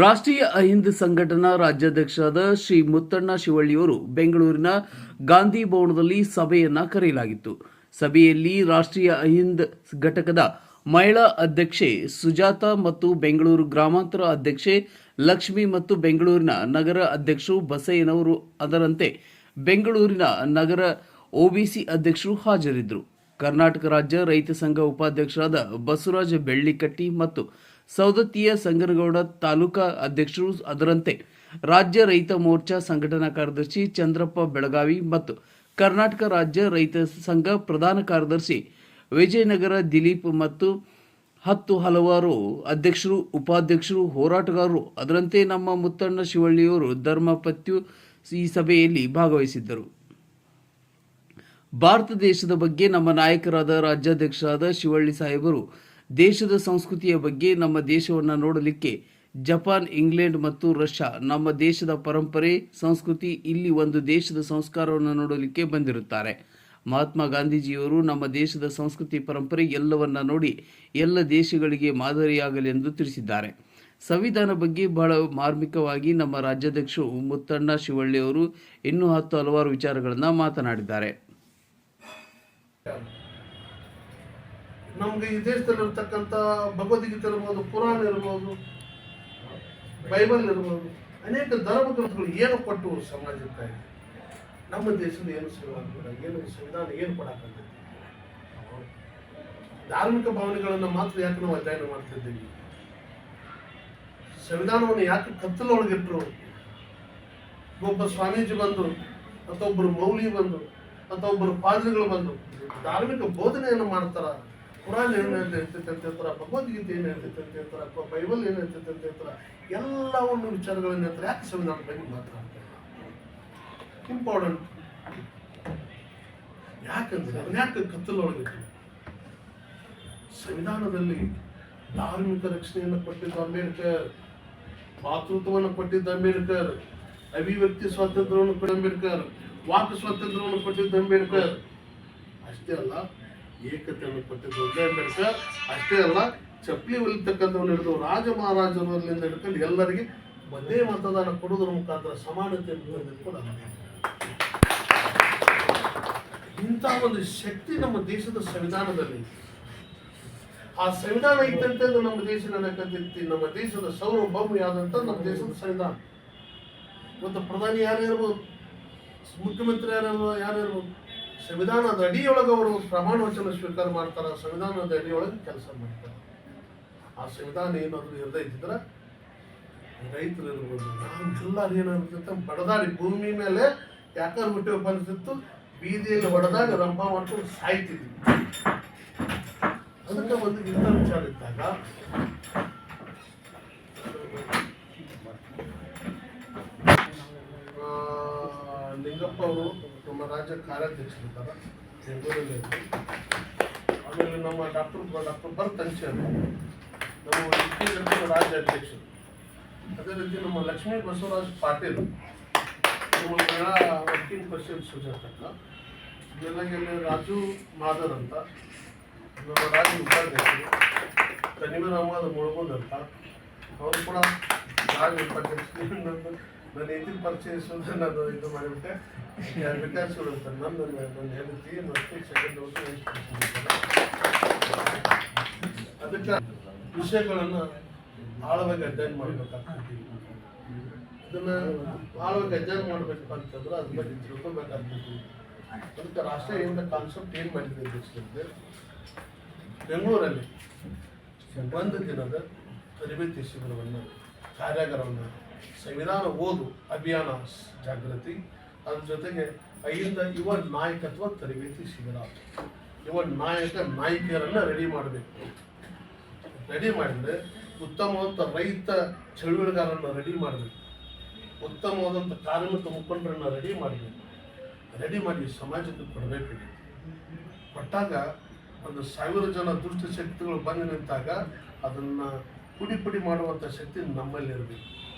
ರಾಷ್ಟ್ರೀಯ ಅಹಿಂದ್ ಸಂಘಟನಾ ರಾಜ್ಯಾಧ್ಯಕ್ಷರಾದ ಶ್ರೀ ಮುತ್ತಣ್ಣ ಶಿವಳ್ಳಿಯವರು ಬೆಂಗಳೂರಿನ ಗಾಂಧಿ ಭವನದಲ್ಲಿ ಸಭೆಯನ್ನ ಕರೆಯಲಾಗಿತ್ತು. ಸಭೆಯಲ್ಲಿ ರಾಷ್ಟ್ರೀಯ ಅಹಿಂದ್ ಘಟಕದ ಮಹಿಳಾ ಅಧ್ಯಕ್ಷೆ ಸುಜಾತ ಮತ್ತು ಬೆಂಗಳೂರು ಗ್ರಾಮಾಂತರ ಅಧ್ಯಕ್ಷೆ ಲಕ್ಷ್ಮಿ ಮತ್ತು ಬೆಂಗಳೂರಿನ ನಗರ ಅಧ್ಯಕ್ಷರು ಬಸಯ್ಯನವರು, ಅದರಂತೆ ಬೆಂಗಳೂರಿನ ನಗರ ಒಬಿಸಿ ಅಧ್ಯಕ್ಷರು ಹಾಜರಿದ್ದರು. ಕರ್ನಾಟಕ ರಾಜ್ಯ ರೈತ ಸಂಘ ಉಪಾಧ್ಯಕ್ಷರಾದ ಬಸವರಾಜ ಬೆಳ್ಳಿಕಟ್ಟಿ ಮತ್ತು ಸೌದತ್ತಿಯ ಸಂಗನಗೌಡ ತಾಲೂಕಾ ಅಧ್ಯಕ್ಷರು, ಅದರಂತೆ ರಾಜ್ಯ ರೈತ ಮೋರ್ಚಾ ಸಂಘಟನಾ ಕಾರ್ಯದರ್ಶಿ ಚಂದ್ರಪ್ಪ ಬೆಳಗಾವಿ ಮತ್ತು ಕರ್ನಾಟಕ ರಾಜ್ಯ ರೈತ ಸಂಘ ಪ್ರಧಾನ ಕಾರ್ಯದರ್ಶಿ ವಿಜಯನಗರ ದಿಲೀಪ್ ಮತ್ತು ಹಲವಾರು ಅಧ್ಯಕ್ಷರು, ಉಪಾಧ್ಯಕ್ಷರು, ಹೋರಾಟಗಾರರು, ಅದರಂತೆ ನಮ್ಮ ಮುತ್ತಣ್ಣ ಶಿವಳ್ಳಿಯವರು ಧರ್ಮಪತ್ಯು ಈ ಸಭೆಯಲ್ಲಿ ಭಾಗವಹಿಸಿದ್ದರು. ಭಾರತ ದೇಶದ ಬಗ್ಗೆ ನಮ್ಮ ನಾಯಕರಾದ ರಾಜ್ಯಾಧ್ಯಕ್ಷರಾದ ಶಿವಳ್ಳಿ ಸಾಹೇಬರು ದೇಶದ ಸಂಸ್ಕೃತಿಯ ಬಗ್ಗೆ, ನಮ್ಮ ದೇಶವನ್ನು ನೋಡಲಿಕ್ಕೆ ಜಪಾನ್, ಇಂಗ್ಲೆಂಡ್ ಮತ್ತು ರಷ್ಯಾ, ನಮ್ಮ ದೇಶದ ಪರಂಪರೆ, ಸಂಸ್ಕೃತಿ, ಇಲ್ಲಿ ಒಂದು ದೇಶದ ಸಂಸ್ಕಾರವನ್ನು ನೋಡಲಿಕ್ಕೆ ಬಂದಿರುತ್ತಾರೆ. ಮಹಾತ್ಮ ಗಾಂಧೀಜಿಯವರು ನಮ್ಮ ದೇಶದ ಸಂಸ್ಕೃತಿ, ಪರಂಪರೆ ಎಲ್ಲವನ್ನ ನೋಡಿ ಎಲ್ಲ ದೇಶಗಳಿಗೆ ಮಾದರಿಯಾಗಲಿ ಎಂದು ತಿಳಿಸಿದ್ದಾರೆ. ಸಂವಿಧಾನ ಬಗ್ಗೆ ಬಹಳ ಮಾರ್ಮಿಕವಾಗಿ ನಮ್ಮ ರಾಜ್ಯಾಧ್ಯಕ್ಷರು ಮುತ್ತಣ್ಣ ಶಿವಳ್ಳಿಯವರು ಇನ್ನೂ ಹಲವಾರು ವಿಚಾರಗಳನ್ನು ಮಾತನಾಡಿದ್ದಾರೆ. ನಮ್ಗೆ ಈ ದೇಶದಲ್ಲಿರ್ತಕ್ಕಂಥ ಭಗವದ್ಗೀತೆ ಇರ್ಬೋದು, ಪುರಾಣ ಇರ್ಬೋದು, ಬೈಬಲ್ ಇರ್ಬೋದು, ಅನೇಕ ಧರ್ಮಗ್ರಂಥಗಳು ಏನು ಕೊಟ್ಟು ಸಮಾಜಕ್ಕಾಗಿ ನಮ್ಮ ದೇಶದ ಏನು ಸಂವಿಧಾನ ಏನು ಕೊಡಾಕಂತ ಧಾರ್ಮಿಕ ಭಾವನೆಗಳನ್ನು ಮಾತ್ರ ಯಾಕೆ ನಾವು ಅಧ್ಯಯನ ಮಾಡ್ತಿದ್ದೀವಿ? ಸಂವಿಧಾನವನ್ನು ಯಾಕೆ ಕತ್ತಲೊಳಗಿಟ್ರು? ಒಬ್ಬ ಸ್ವಾಮೀಜಿ ಬಂದು ಅಥವಾ ಒಬ್ಬರು ಮೌಲಿ ಬಂದು ಅಥವಾ ಒಬ್ಬರು ಪಾದ್ರಿಗಳು ಬಂದು ಧಾರ್ಮಿಕ ಬೋಧನೆಯನ್ನು ಮಾಡ್ತಾರ. ಪುರಾಣ ಏನು ಹೇಳ್ತೈತೆ ಅಂತ ಹೇಳ್ತಾರ, ಭಗವದ್ಗೀತೆ ಏನು ಹೇಳ್ತೈತೆ ಅಂತ ಹೇಳ್ತಾರ, ಬೈಬಲ್ ಏನು ಹೇಳ್ತೈತೆ ಅಂತ ಹೇಳ್ತಾರ, ಎಲ್ಲವನ್ನು ವಿಚಾರಗಳನ್ನು ಹೇಳ್ತಾರೆ. ಯಾಕೆ ಸಂವಿಧಾನ ಬಗ್ಗೆ ಮಾತಾಡ್ತಾರೆ? ಇಂಪಾರ್ಟೆಂಟ್. ಯಾಕಂದ್ರೆ ಯಾಕೆ ಕತ್ತಲೊಳಗಿತ್ತು? ಸಂವಿಧಾನದಲ್ಲಿ ಧಾರ್ಮಿಕ ರಕ್ಷಣೆಯನ್ನು ಕೊಟ್ಟಿದ್ದ ಅಂಬೇಡ್ಕರ್, ಮಾತೃತ್ವವನ್ನು ಕೊಟ್ಟಿದ್ದ ಅಂಬೇಡ್ಕರ್, ಅಭಿವ್ಯಕ್ತಿ ಸ್ವಾತಂತ್ರ್ಯವನ್ನು ಕೊಟ್ಟ ಅಂಬೇಡ್ಕರ್, ವಾಕ್ ಸ್ವಾತಂತ್ರ್ಯವನ್ನು ಕೊಟ್ಟಿದ್ದ ಅಂಬೇಡ್ಕರ್. ಅಷ್ಟೇ ಅಲ್ಲ, ಏಕತೆಯನ್ನು ಕೊಟ್ಟಿದ್ದು ಅಂಬೇಡ್ಕರ್. ಅಷ್ಟೇ ಅಲ್ಲ, ಚಪ್ಪಲಿ ಹೊಲಿತಕ್ಕಂಥವ್ರು ಹಿಡಿದು ರಾಜ ಮಹಾರಾಜರಿಂದ ಹಿಡ್ಕೊಂಡು ಎಲ್ಲರಿಗೆ ಒಂದೇ ಮತದಾನ ಕೊಡೋದ್ರ ಮುಖಾಂತರ ಸಮಾನತೆ ಕೂಡ ಇಂಥ ಒಂದು ಶಕ್ತಿ ನಮ್ಮ ದೇಶದ ಸಂವಿಧಾನದಲ್ಲಿ. ಆ ಸಂವಿಧಾನ ಇದ್ದಂತೆ ನಮ್ಮ ದೇಶ ನಡೆಯಕಂತಿ. ನಮ್ಮ ದೇಶದ ಸಾರ್ವಭೌಮಿಯಾದಂಥ ನಮ್ಮ ದೇಶದ ಸಂವಿಧಾನ. ಇವತ್ತು ಪ್ರಧಾನಿ ಯಾರು ಇರ್ಬೋದು, ಮುಖ್ಯಮಂತ್ರಿ ಯಾರು ಇರ್ಬೋದು, ಸಂವಿಧಾನದ ಅಡಿಯೊಳಗೆ ಅವರು ಪ್ರಮಾಣ ವಚನ ಸ್ವೀಕಾರ ಮಾಡ್ತಾರೆ, ಸಂವಿಧಾನದ ಅಡಿಯೊಳಗೆ ಕೆಲಸ ಮಾಡ್ತಾರೆ. ಆ ಸಂವಿಧಾನ ಏನಾದರೂ ಇರದೇ ಇದ್ದಿದ್ರೆ ರೈತರು ಇರ್ಬೋದು, ಎಲ್ಲರೂ ಏನಾಗುತ್ತೆ ಬಡದಾಡಿ ಭೂಮಿ ಮೇಲೆ ಯಾಕಂದ್ರೆ ಹುಟ್ಟಿ ಬಂದಿತ್ತು, ಬೀದಿಯಲ್ಲಿ ಹೊಡೆದಾಗ ರಂಪ ಮಾಡ್ಕೊಂಡು ಸಾಯ್ತಿದ್ವಿ. ಅದಕ್ಕೆ ಒಂದು ಇಂಥ ವಿಚಾರ ಇದ್ದಾಗ ಲಿಂಗಪ್ಪ ಅವರು ನಮ್ಮ ರಾಜ್ಯ ಕಾರ್ಯಾಧ್ಯಕ್ಷರಿದ್ದಾರೆ ಬೆಂಗಳೂರಲ್ಲಿ. ಆಮೇಲೆ ನಮ್ಮ ಡಾಕ್ಟರ್ ಭರತ್ ಅಂಚೆ ನಮ್ಮ ರಾಜ್ಯ ಅಧ್ಯಕ್ಷರು. ಅದೇ ರೀತಿ ನಮ್ಮ ಲಕ್ಷ್ಮೀ ಬಸವರಾಜ್ ಪಾಟೀಲ್, ನಮ್ಮ ವರ್ಕಿಂಗ್ ಪ್ರೆಸಿಡೆಂಟ್ ಸುಜಾತಕ್ಕ, ಜೊತೆಗೆ ರಾಜು ಮಾದರ್ ಅಂತ ನಮ್ಮ ರಾಜ್ಯ ಉಪಾಧ್ಯಕ್ಷರು, ತನಿವೀರ್ ಅಹಮದ್ ಮುಳಗುಂದ್ ಅಂತ ಅವರು ಕೂಡ ರಾಜ್ಯ ಉಪಾಧ್ಯಕ್ಷರು. ನನ್ನ ಹಿಂದಿನ ಪರಿಚಯಿಸೋದು ನಾನು ಇದು ಮಾಡಿಬಿಟ್ಟೆ. ವಿಕಾಸಗಳು ಅಂತ ನನ್ನ ಹೆಂಡತಿ ಮತ್ತು ಸೆಕೆಂಡ್ ಅದಕ್ಕೆ ವಿಷಯಗಳನ್ನು ಆಳವಾಗಿ ಅಧ್ಯಯನ ಮಾಡಬೇಕಾಗ್ತದೆ. ಇದನ್ನ ಆಳವಾಗಿ ಅಧ್ಯಯನ ಮಾಡಬೇಕು ಅಂತಂದ್ರೆ ಅದ್ರ ಬಗ್ಗೆ ತಿಳ್ಕೊಬೇಕಾಗ್ತದೆ. ಅದಕ್ಕೆ ರಾಷ್ಟ್ರೀಯ ಹಿಂದ ಕಾನ್ಸೆಪ್ಟ್ ಏನು ಮಾಡಿದೆ ದೇಶದಲ್ಲಿ ಬೆಂಗಳೂರಲ್ಲಿ ಒಂದು ದಿನದ ತರಬೇತಿ ಶಿಬಿರವನ್ನು, ಕಾರ್ಯಾಗಾರವನ್ನು, ಸಂವಿಧಾನ ಓದು ಅಭಿಯಾನ ಜಾಗೃತಿ, ಅದ್ರ ಜೊತೆಗೆ ಯುವ ನಾಯಕತ್ವ ತರಬೇತಿ ಶಿಬಿರ. ಯುವ ನಾಯಕಿಯರನ್ನು ರೆಡಿ ಮಾಡಬೇಕು. ರೆಡಿ ಮಾಡಿದರೆ ಉತ್ತಮವಾದಂಥ ರೈತ ಚಳುವಳಿಗಾರರನ್ನು ರೆಡಿ ಮಾಡಬೇಕು. ಉತ್ತಮವಾದಂಥ ಕಾರ್ಮಿಕ ಮುಖಂಡರನ್ನು ರೆಡಿ ಮಾಡಬೇಕು. ರೆಡಿ ಮಾಡಿ ಸಮಾಜಕ್ಕೆ ಕೊಡಬೇಕು. ಕೊಟ್ಟಾಗ ಒಂದು 1000 ಜನ ದುಷ್ಟ ಶಕ್ತಿಗಳು ಬಂದು ನಿಂತಾಗ ಅದನ್ನು ಪುಡಿ ಮಾಡುವಂಥ ಶಕ್ತಿ ನಮ್ಮಲ್ಲಿರಬೇಕು.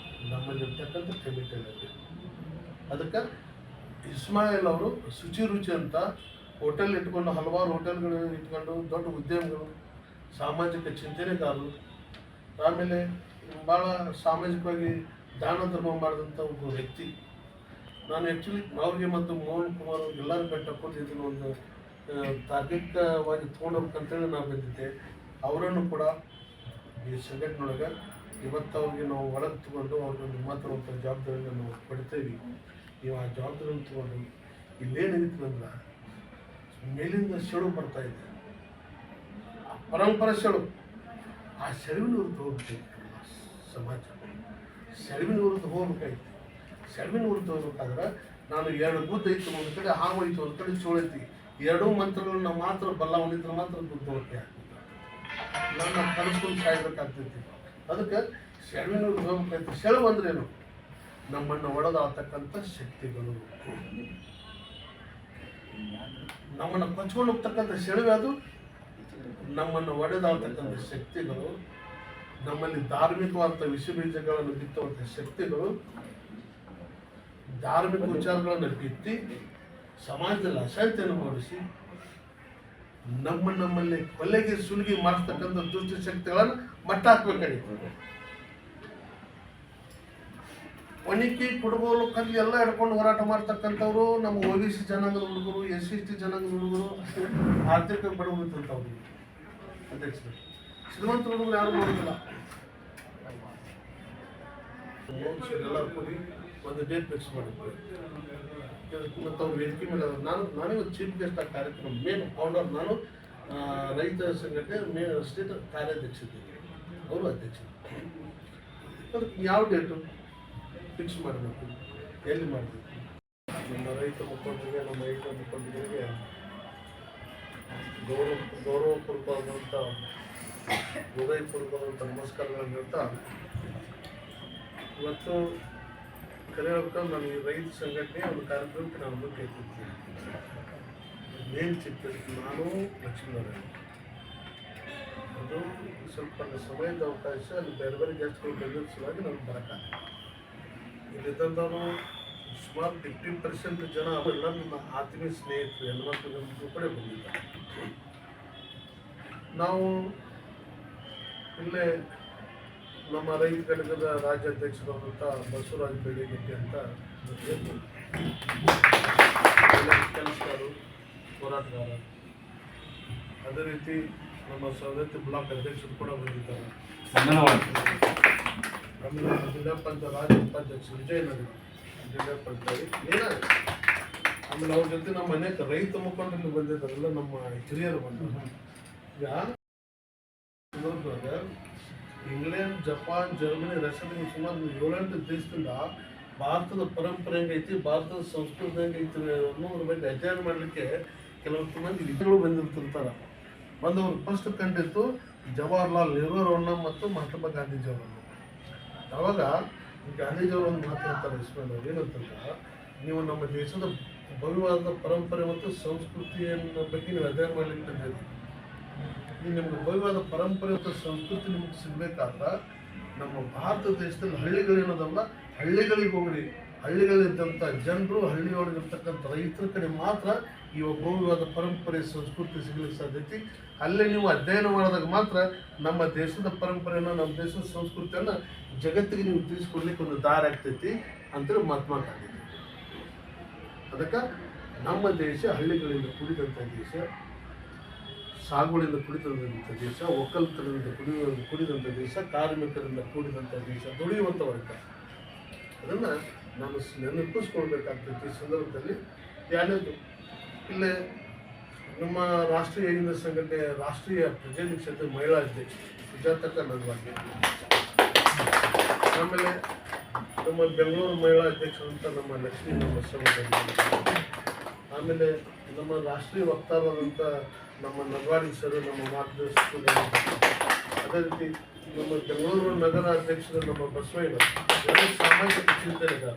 ನಮ್ಮಲ್ಲಿರ್ತಕ್ಕಂಥ ಕಮಿಟಿಯಲ್ಲಿ. ಅದಕ್ಕೆ ಇಸ್ಮಾಯಿಲ್ ಅವರು ಶುಚಿ ರುಚಿ ಅಂತ ಹೋಟೆಲ್ ಇಟ್ಕೊಂಡು, ಹಲವಾರು ಹೋಟೆಲ್ಗಳು ಇಟ್ಕೊಂಡು, ದೊಡ್ಡ ಉದ್ಯಮಿಗಳು, ಸಾಮಾಜಿಕ ಚಿಂತನೆಗಾರರು, ಆಮೇಲೆ ಭಾಳ ಸಾಮಾಜಿಕವಾಗಿ ದಾನ ಧರ್ಮ ಮಾಡಿದಂಥ ಒಬ್ಬ ವ್ಯಕ್ತಿ. ನಾನು ಆ್ಯಕ್ಚುಲಿ ಅವ್ರಿಗೆ ಮತ್ತು ಮೋಹನ್ ಕುಮಾರ್ ಅವ್ರಿಗೆ ಎಲ್ಲರೂ ಬೆಟ್ಟ ಕೊಟ್ಟು ಇದನ್ನು ಒಂದು ತಾರ್ಕಿಕವಾಗಿ ತೊಗೊಂಡೋಗ್ಬೇಕಂತೇಳಿ ನಾವು ಬಂದಿದ್ದೆ. ಅವರನ್ನು ಕೂಡ ಈ ಸಂಘಟನೆಯೊಳಗೆ ಇವತ್ತು ಅವ್ರಿಗೆ ನಾವು ಒಳಗೆ ತಗೊಂಡು ಅವ್ರಿಗೊಂದು ಮಾತಾಡುವಂಥ ಜವಾಬ್ದಾರಿಯನ್ನು ನಾವು ಕೊಡ್ತೇವೆ. ನೀವು ಆ ಜವಾಬ್ದಾರಿಯನ್ನು ತಗೊಂಡು ಇಲ್ಲೇನಿತ್ತು ಅಂದ್ರೆ ಮೇಲಿಂದ ಸೆಳು ಬರ್ತಾ ಇದೆ, ಆ ಪರಂಪರೆ ಸೆಳು, ಆ ಸೆಳುವಿನ ವಿರುದ್ಧ ಹೋಗ್ಬೇಕಾಯ್ತು. ಸಮಾಜ ಸೆಳುವಿನ ವಿರುದ್ಧ ಹೋಗ್ಬೇಕಾಯ್ತು. ಸೆಳುವಿನ ವಿರುದ್ಧ ಹೋಗ್ಬೇಕಾದ್ರೆ ನಾನು 2 ಬುದ್ಧ ಐತು ಒಂದು ಕಡೆ, ಹಾವು ಐತು ಒಂದು ಕಡೆ, ಚೋಳೈತಿ, ಎರಡೂ ಮಂತ್ರಗಳನ್ನ ಮಾತ್ರ ಬಲ್ಲವನಿದ್ರೆ ಮಾತ್ರ ಬುದ್ಧವಕ್ಕೆ ಆಗ್ತದೆ. ನನ್ನ ಕಲಿಸ್ಕೊಂಡು ಸಾಯ್ಬೇಕಾಗ್ತೈತಿ. ಅದಕ್ಕೆ ಸೆಳುವಿನ ವಿರುದ್ಧ ಹೋಗ್ಬೇಕಾಯ್ತು. ಸೆಳು ಅಂದ್ರೇನು? ನಮ್ಮನ್ನು ಒಡೆದಾಡ್ತಕ್ಕಂಥ ಶಕ್ತಿಗಳು, ನಮ್ಮನ್ನು ಕೊಚ್ಕೊಂಡು ಹೋಗ್ತಕ್ಕಂಥ ಸೆಳುವೆ ಅದು. ನಮ್ಮನ್ನು ಒಡೆದಾಡ್ತಕ್ಕಂಥ ಶಕ್ತಿಗಳು, ನಮ್ಮಲ್ಲಿ ಧಾರ್ಮಿಕವಾದಂಥ ವಿಷ ಬೀಜಗಳನ್ನು ಬಿತ್ತುವಂಥ ಶಕ್ತಿಗಳು, ಧಾರ್ಮಿಕ ವಿಚಾರಗಳನ್ನು ಬಿತ್ತಿ ಸಮಾಜದಲ್ಲಿ ಅಶಾಂತಿಯನ್ನು ಮೂಡಿಸಿ ನಮ್ಮಲ್ಲಿ ಕೊಲೆಗೆ ಸುಲಿಗೆ ಮಾಡಿಸ್ತಕ್ಕಂಥ ದುಷ್ಟ ಶಕ್ತಿಗಳನ್ನು ಮಟ್ಟ ಹಾಕ್ಬೇಕಾಗಿತ್ತು. ಒಣಕಿ ಕುಡುಗೋಲು ಕಲ್ಲಿ ಎಲ್ಲ ಹಿಡ್ಕೊಂಡು ಹೋರಾಟ ಮಾಡ್ತಕ್ಕಂಥವ್ರು ನಮ್ಮ OBC ಜನಾಂಗದ ಹುಡುಗರು, SC/ST ಜನಾಂಗದ ಹುಡುಗರು, ಆರ್ಥಿಕ ಬಡವರಿದ್ದಂಥವ್ರು. ಅಧ್ಯಕ್ಷರು ಶ್ರೀಮಂತ ಹುಡುಗರು ಯಾರು ಮಾಡೋದಿಲ್ಲ. ಎಲ್ಲ ಕೂಡಿ ಒಂದು ಡೇಟ್ ಫಿಕ್ಸ್ ಮಾಡಿದ್ವಿ. ಮತ್ತು ಅವ್ರು ವೇದಿಕೆ ಮೇಲೆ ನಾನೇ ಒಂದು ಚೀಫ್ ಗೆಸ್ಟ್ ಆ ಕಾರ್ಯಕ್ರಮ ಮೇನ್ ಫೌಂಡರ್. ನಾನು ರೈತ ಸಂಘಟನೆ ಸ್ಟೇಟ್ ಕಾರ್ಯಾಧ್ಯಕ್ಷ ಇದ್ದೀನಿ, ಅವರು ಅಧ್ಯಕ್ಷರು. ಅದಕ್ಕೆ ಯಾವ ಡೇಟು ಫಿಕ್ಸ್ ಮಾಡಬೇಕು, ಎಲ್ಲಿ ಮಾಡಬೇಕು? ನಮ್ಮ ರೈತ ಮುಖಂಡರಿಗೆ, ನಮ್ಮ ರೈತ ಮುಖಂಡರಿಗೆ ಗೌರವಪೂರ್ವಕವಾದಂಥ ಹೃದಯಪೂರ್ವಕವಾದಂಥ ನಮಸ್ಕಾರಗಳನ್ನು ಹೇಳ್ತಾ, ಇವತ್ತು ಕರೆ ಹೇಳ್ಕೊಂಡು ನಾನು ಈ ರೈತ ಸಂಘಟನೆ ಒಂದು ಕಾರ್ಯಕ್ರಮಕ್ಕೆ ನಾನು ಮುಂದೆ ಕೈತಿದ್ದೀನಿ. ಮೇನ್ ಚಿತ್ರ ನಾನು ಲಕ್ಷ್ಮೀನಾರಾಯಣ. ಅದು ಸ್ವಲ್ಪ ಸಮಯದ ಅವಕಾಶ, ಅಲ್ಲಿ ಬೇರೆ ಬೇರೆ ಗೆಸ್ಟ್ಗಳು ಬಂದಿದ್ದ ಸಲುವಾಗಿ ನಾನು ಬರೋಕ್ಕಾಗಲ್ಲ. ಇಲ್ಲಿದ್ದಂಥವ್ರು ಸುಮಾರು 50% ಜನ ಅವೆಲ್ಲ ನನ್ನ ಆತ್ಮೀಯ ಸ್ನೇಹಿತರು, ಹೆಣ್ಮಕ್ಳು ಕಡೆ ಬಂದಿದ್ದಾರೆ. ನಾವು ಇಲ್ಲೇ ನಮ್ಮ ರೈತ ಘಟಕದ ರಾಜ್ಯಾಧ್ಯಕ್ಷರಾದಂಥ ಬಸವರಾಜ ಬೆಳ್ಳಿಗೆಟ್ಟಿ ಅಂತ ಕೆಲಸಗಾರರು, ಹೋರಾಟಗಾರ. ಅದೇ ರೀತಿ ನಮ್ಮ ಸವದತ್ತಿ ಬ್ಲಾಕ್ ಅಧ್ಯಕ್ಷರು ಕೂಡ ಬಂದಿದ್ದಾರೆ. ಆಮೇಲೆ ಜಿಲ್ಲಾ ಪಂಚಾಯತ್ ರಾಜ್ಯ ಉಪಾಧ್ಯಕ್ಷ ವಿಜಯನಗರ ಜಿಲ್ಲಾ ಪಂಚಾಯತ್ ಏನಾಗುತ್ತೆ. ಆಮೇಲೆ ಅವ್ರ ಜೊತೆ ನಮ್ಮ ಅನೇಕ ರೈತ ಮುಖಂಡರು ಬಂದಿದ್ದಾರಲ್ಲ, ನಮ್ಮ ಹಿರಿಯರು ಬಂದರು. ಈಗ ಸಂದರ್ಭದಾಗ ಇಂಗ್ಲೆಂಡ್, ಜಪಾನ್, ಜರ್ಮನಿ, ರಷ್ಯಾದ ಸುಮಾರು 7-8 ದೇಶದಿಂದ ಭಾರತದ ಪರಂಪರೆ ಹೆಂಗೈತಿ, ಭಾರತದ ಸಂಸ್ಕೃತಿ ಹೆಂಗೈತಿ ಅನ್ನೋದ್ರ ಬಗ್ಗೆ ಅಧ್ಯಯನ ಮಾಡಲಿಕ್ಕೆ ಕೆಲವೊಂದು ಮಂದಿ ವಿಜ್ಞಾನಿಗಳು ಬಂದಿರ್ತಿರ್ತಾರೆ. ಬಂದವರು ಫಸ್ಟ್ ಕಂಡಿತ್ತು ಜವಾಹರ್ಲಾಲ್ ನೆಹರು ಅವರನ್ನ ಮತ್ತು ಮಹಾತ್ಮ ಗಾಂಧೀಜಿಯವರನ್ನು. ಆವಾಗ ಗಾಂಧೀಜಿಯವರು ಒಂದು ಮಾತಾಡ್ತಾರೆ ಇಸ್ಮೇಲ್ ಅವ್ರು, ಏನಂತಂದ್ರೆ ನೀವು ನಮ್ಮ ದೇಶದ ಭವ್ಯವಾದ ಪರಂಪರೆ ಮತ್ತು ಸಂಸ್ಕೃತಿಯನ್ನು ಬಗ್ಗೆ ನೀವು ಅಧ್ಯಯನ ಮಾಡಲಿಕ್ಕೆ ಬಂದಿರಿ. ಈ ನಿಮ್ಗೆ ಭವ್ಯವಾದ ಪರಂಪರೆ ಮತ್ತು ಸಂಸ್ಕೃತಿ ನಿಮ್ಗೆ ಸಿಗಬೇಕಾದ್ರೆ ನಮ್ಮ ಭಾರತ ದೇಶದಲ್ಲಿ ಹಳ್ಳಿಗಳೇನೋದಲ್ಲ, ಹಳ್ಳಿಗಳಿಗೆ ಹೋಗ್ರಿ. ಹಳ್ಳಿಗಳಿದ್ದಂಥ ಜನರು, ಹಳ್ಳಿಯೊಳಗಿರ್ತಕ್ಕಂಥ ರೈತರ ಕಡೆ ಮಾತ್ರ ಈ ಭವ್ಯವಾದ ಪರಂಪರೆ ಸಂಸ್ಕೃತಿ ಸಿಗಲಿಕ್ಕೆ ಸಾಧ್ಯತೆ. ಅಲ್ಲೇ ನೀವು ಅಧ್ಯಯನ ಮಾಡಿದಾಗ ಮಾತ್ರ ನಮ್ಮ ದೇಶದ ಪರಂಪರೆಯನ್ನು, ನಮ್ಮ ದೇಶದ ಸಂಸ್ಕೃತಿಯನ್ನು ಜಗತ್ತಿಗೆ ನೀವು ತಿಳಿಸ್ಕೊಡ್ಲಿಕ್ಕೆ ಒಂದು ದಾರಿ ಆಗ್ತೈತಿ ಅಂತೇಳಿ ಮಹಾತ್ಮ ಗಾಂಧಿ. ಅದಕ್ಕೆ ನಮ್ಮ ದೇಶ ಹಳ್ಳಿಗಳಿಂದ ಕೂಡಿದಂಥ ದೇಶ, ಸಾಗುಗಳಿಂದ ಕೂಡಿದಂಥ ದೇಶ, ಒಕ್ಕಲ್ತನದಿಂದ ಕೂಡಿದಂಥ ದೇಶ, ಕಾರ್ಮಿಕರಿಂದ ಕೂಡಿದಂಥ ದೇಶ, ದುಡಿಯುವಂಥ ವರ್ಗ. ಅದನ್ನು ನಾನು ನೆನಪಿಸ್ಕೊಳ್ಬೇಕಾಗ್ತೈತಿ ಈ ಸಂದರ್ಭದಲ್ಲಿ. ಯಾರ್ಯಾರು ಇಲ್ಲೇ ನಮ್ಮ ರಾಷ್ಟ್ರೀಯ ಹಿಂದೂ ಸಂಘಟನೆ ರಾಷ್ಟ್ರೀಯ ಪ್ರಜಾನಿಕ್ಷೇತ್ರ ಮಹಿಳಾ ಅಧ್ಯಕ್ಷ ಸುಜಾತಕ್ಕ ನಗವಾಗೆ, ಆಮೇಲೆ ನಮ್ಮ ಬೆಂಗಳೂರು ಮಹಿಳಾ ಅಧ್ಯಕ್ಷರಂತ ನಮ್ಮ ಲಕ್ಷ್ಮೀ ಬಸವರಾಜ, ಆಮೇಲೆ ನಮ್ಮ ರಾಷ್ಟ್ರೀಯ ವಕ್ತಾರರಾದಂಥ ನಮ್ಮ ನಗವಾಡಿ ಸರ್, ನಮ್ಮ ಮಾರ್ಗದರ್ಶಕರು. ಅದೇ ರೀತಿ ನಮ್ಮ ಬೆಂಗಳೂರು ನಗರ ಅಧ್ಯಕ್ಷರು ನಮ್ಮ ಬಸವಯ್ಯ, ಎಲ್ಲ ಸಾಮಾಜಿಕ ಚಿಂತನೆಗಾರ.